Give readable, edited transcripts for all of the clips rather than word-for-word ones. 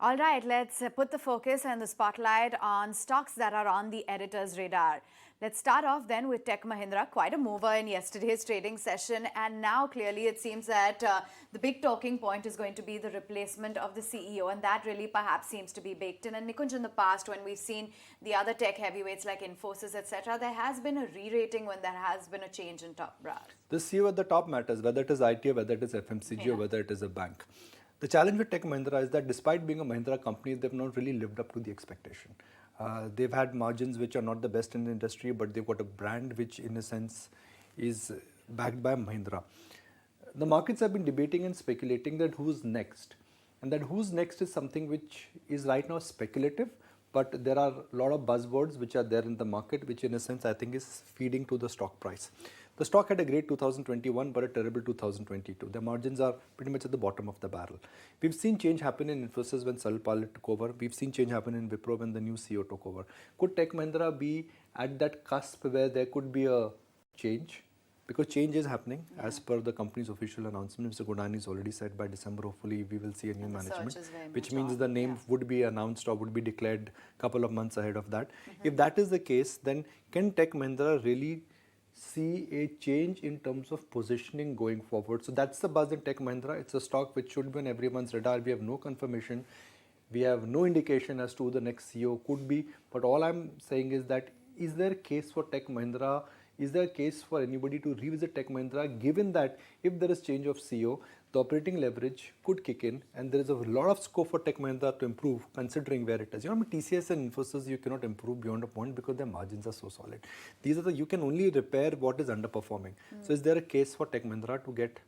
All right, let's put the focus and the spotlight on stocks that are on the editor's radar. Let's start off then with Tech Mahindra, quite a mover in yesterday's trading session. And now clearly it seems that the big talking point is going to be the replacement of the CEO. And that really perhaps seems to be baked in. And Nikunj, in the past, when we've seen the other tech heavyweights like Infosys, etc., there has been a re-rating when there has been a change in top brass. The CEO at the top matters, whether it is IT, whether it is FMCG, or whether it is a bank. The challenge with Tech Mahindra is that despite being a Mahindra company, they've not really lived up to the expectation. They've had margins which are not the best in the industry, but they've got a brand which, in a sense, is backed by Mahindra. The markets have been debating and speculating that who's next. And that who's next is something which is right now speculative, but there are a lot of buzzwords which are there in the market, which in a sense I think is feeding to the stock price. The stock had a great 2021 but a terrible 2022. The margins are pretty much at the bottom of the barrel. We've seen change happen in Infosys when Salil Palit took over. We've seen change happen in Wipro when the new CEO took over. Could Tech Mahindra be at that cusp where there could be a change? Because change is happening as per the company's official announcement. Mr. Godani has already said by December, hopefully, we will see a new management, which means the name would be announced or would be declared a couple of months ahead of that. If that is the case, then can Tech Mahindra really see a change in terms of positioning going forward? So that's the buzz in Tech Mahindra. It's a stock which should be on everyone's radar. We have no confirmation. We have no indication as to who the next CEO could be. But all I'm saying is that, is there a case for Tech Mahindra? Is there a case for anybody to revisit Tech Mahindra, given that if there is change of CEO, the operating leverage could kick in and there is a lot of scope for Tech Mahindra to improve considering where it is. You know, TCS and Infosys, you cannot improve beyond a point because their margins are so solid. These are you can only repair what is underperforming. So is there a case for Tech Mahindra to get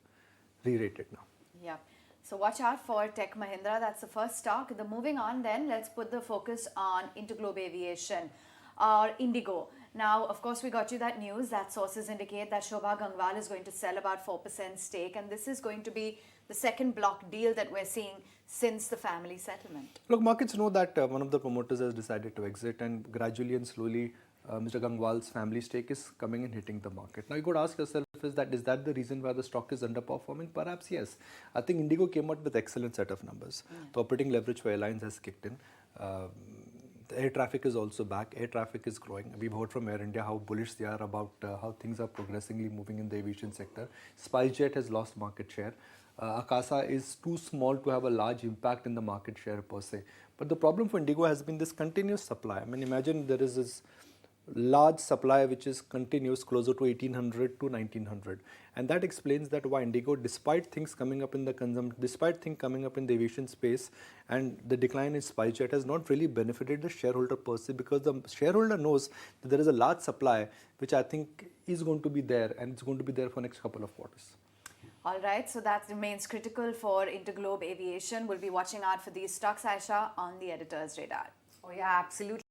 re-rated now? Yeah. So watch out for Tech Mahindra. That's the first stock. Moving on then, let's put the focus on Interglobe Aviation or Indigo. Now, of course, we got you that news that sources indicate that Shobha Gangwal is going to sell about 4% stake, and this is going to be the second block deal that we're seeing since the family settlement. Look, markets know that one of the promoters has decided to exit, and gradually and slowly Mr. Gangwal's family stake is coming and hitting the market. Now, you could ask yourself, is that the reason why the stock is underperforming? Perhaps yes. I think Indigo came out with excellent set of numbers. The operating leverage for airlines has kicked in. The air traffic is also back. Air traffic is growing. We've heard from Air India how bullish they are about how things are progressively moving in the aviation sector. SpiceJet has lost market share. Akasa is too small to have a large impact in the market share per se. But the problem for Indigo has been this continuous supply. I mean, imagine there is this large supply which is continuous, closer to 1800 to 1900, and that explains that why Indigo, despite things coming up in the despite things coming up in the aviation space and the decline in SpiceJet, has not really benefited the shareholder per se, because the shareholder knows that there is a large supply which I think is going to be there, and it's going to be there for next couple of quarters. All right, so that remains critical for Interglobe Aviation. We'll be watching out for these stocks, Aisha, on the editor's radar. Oh yeah, absolutely.